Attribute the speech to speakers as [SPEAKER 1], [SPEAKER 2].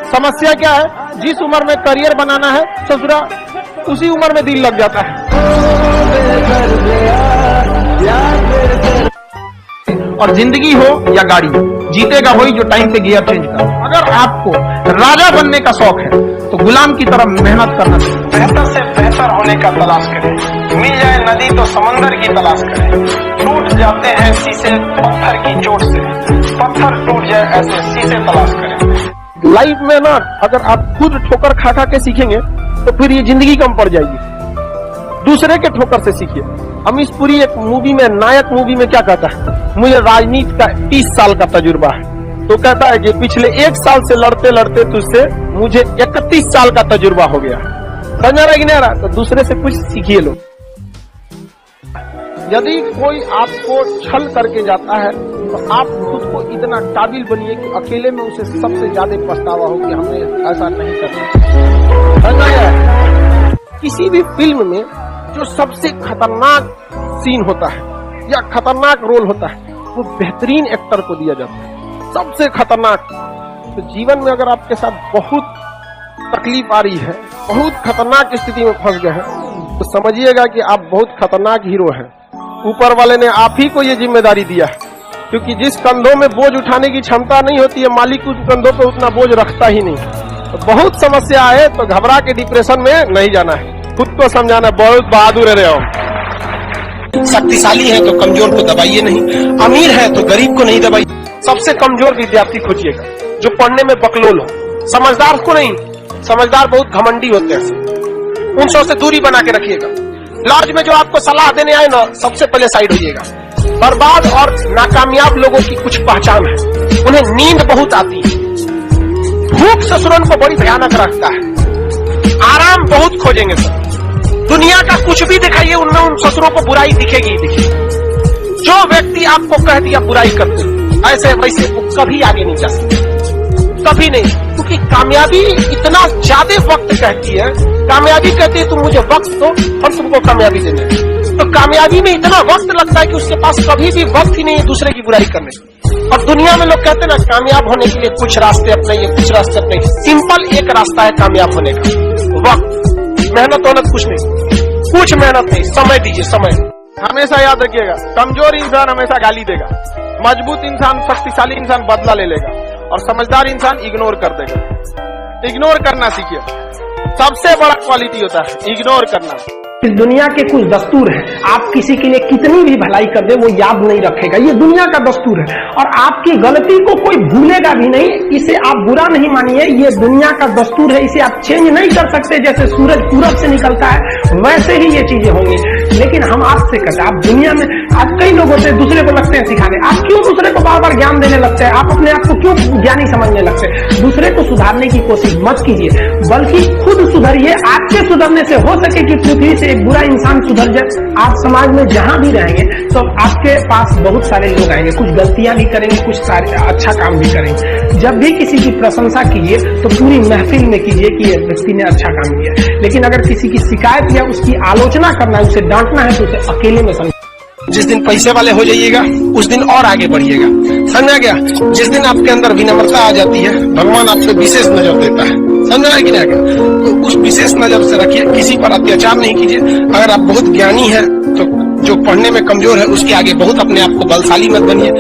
[SPEAKER 1] समस्या क्या है, जिस उम्र में करियर बनाना है ससुरा उसी उम्र में दिल लग जाता है। और जिंदगी हो या गाड़ी, जीतेगा वही जो टाइम पे गियर चेंज कर। अगर आपको राजा बनने का शौक है तो गुलाम की तरह मेहनत करना चाहिए। बेहतर से बेहतर होने का तलाश करें, मिल जाए नदी तो समंदर की तलाश करें। टूट जाते हैं शीशे पत्थर की चोट से, पत्थर टूट जाए ऐसे शीशे तलाश करें। लाइफ में ना अगर आप खुद ठोकर खा खा के सीखेंगे तो फिर ये जिंदगी कम पड़ जाएगी। दूसरे के ठोकर से सीखिए। अमीश पुरी एक मूवी में, नायक मूवी में क्या कहता है, मुझे राजनीति का 30 साल का तजुर्बा है। तो कहता है कि पिछले 1 साल से लड़ते लड़ते तुझसे मुझे 31 साल का तजुर्बा हो गया। समझ रहा है कि नहीं आ रहा? तो दूसरे से कुछ सीखिए लोग। यदि कोई आपको छल करके जाता है तो आप खुद को इतना काबिल बनिए कि अकेले में उसे सबसे ज्यादा पछतावा हो कि हमने ऐसा नहीं करना। समझ आया? किसी भी फिल्म में जो सबसे खतरनाक सीन होता है या खतरनाक रोल होता है वो बेहतरीन एक्टर को दिया जाता है, सबसे खतरनाक। तो जीवन में अगर आपके साथ बहुत तकलीफ आ रही है, बहुत खतरनाक स्थिति में फंस गए हैं, तो समझिएगा कि आप बहुत खतरनाक हीरो हैं। ऊपर वाले ने आप ही को ये जिम्मेदारी दिया है, क्योंकि जिस कंधों में बोझ उठाने की क्षमता नहीं होती है, मालिक उस कंधों पर उतना बोझ रखता ही नहीं। तो बहुत समस्या है तो घबरा के डिप्रेशन में नहीं जाना है, खुद को समझाना। बहुत बहादुर रहे हो। शक्तिशाली है तो कमजोर को दबाइए नहीं, अमीर है तो गरीब को नहीं दबाइए। सबसे कमजोर विद्यार्थी खोजिएगा जो पढ़ने में बकलोल हो, समझदार को नहीं। समझदार बहुत घमंडी होते हैं, उन से दूरी बना के रखिएगा। लॉज में जो आपको सलाह देने आए ना, सबसे पहले साइड होइएगा। बर्बाद और नाकामयाब लोगों की कुछ पहचान है, उन्हें नींद बहुत आती है, भूख ससुरन को बड़ी भयानक रखता है, आराम बहुत खोजेंगे सर। दुनिया का कुछ भी दिखाइए, उनमें उन ससुरों को बुराई दिखेगी ही दिखेगी। जो व्यक्ति आपको कह दिया बुराई करते ऐसे वैसे वो कभी आगे नहीं जा सकते, कभी नहीं। क्योंकि कामयाबी इतना ज्यादा वक्त कहती है, कामयाबी कहती है तुम मुझे वक्त दो और तुमको कामयाबी देने। तो कामयाबी में इतना वक्त लगता है कि उसके पास कभी भी वक्त ही नहीं है दूसरे की बुराई करने। और दुनिया में लोग कहते हैं ना, कामयाब होने के लिए कुछ रास्ते अपनाइए, कुछ रास्ते अपनाइए। सिंपल एक रास्ता है कामयाब होने का, वक्त। मेहनत वहनत कुछ नहीं, कुछ मेहनत नहीं, समय दीजिए, समय। हमेशा याद रखिएगा, कमजोर इंसान हमेशा गाली देगा, मजबूत इंसान, शक्तिशाली इंसान बदला ले लेगा, और समझदार इंसान इग्नोर कर देगा। इग्नोर करना सीखिए, सबसे बड़ा क्वालिटी होता है इग्नोर करना।
[SPEAKER 2] इस दुनिया के कुछ दस्तूर हैं, आप किसी के लिए कितनी भी भलाई कर दे वो याद नहीं रखेगा, ये दुनिया का दस्तूर है। और आपकी गलती को कोई भूलेगा भी नहीं, इसे आप बुरा नहीं मानिए, ये दुनिया का दस्तूर है, इसे आप चेंज नहीं कर सकते। जैसे सूरज पूरब से निकलता है वैसे ही ये चीजें होंगी। लेकिन हम आपसे कहते हैं, आप दुनिया में आज कई लोगों से दूसरे को लगते हैं सिखाने, आप क्यों दूसरे को बार बार ज्ञान देने लगते हैं, आप अपने आप को क्यों ज्ञानी समझने लगते हैं। दूसरे को सुधारने की कोशिश मत कीजिए, बल्कि खुद सुधरिए। आपके सुधरने से हो सके कि पृथ्वी से एक बुरा इंसान सुधर जाए। आप समाज में जहां भी रहेंगे तो आपके पास बहुत सारे लोग आएंगे, कुछ गलतियां भी करेंगे, कुछ सारे अच्छा काम भी करेंगे। जब भी किसी की प्रशंसा कीजिए तो पूरी महफिल में कीजिए कि ये व्यक्ति ने अच्छा काम किया। लेकिन अगर किसी की शिकायत या उसकी आलोचना करना है, उसे डांटना है, तो उसे अकेले में समझ।
[SPEAKER 1] जिस दिन पैसे वाले हो जाइएगा उस दिन और आगे बढ़िएगा, समझा गया। जिस दिन आपके अंदर विनम्रता आ जाती है, भगवान आपसे विशेष नजर देता है, समझा कि नहीं। तो उस विशेष नजर से रखिए, किसी पर अत्याचार नहीं कीजिए। अगर आप बहुत ज्ञानी है तो जो पढ़ने में कमजोर है उसके आगे बहुत अपने आप को बलशाली मत बनिए।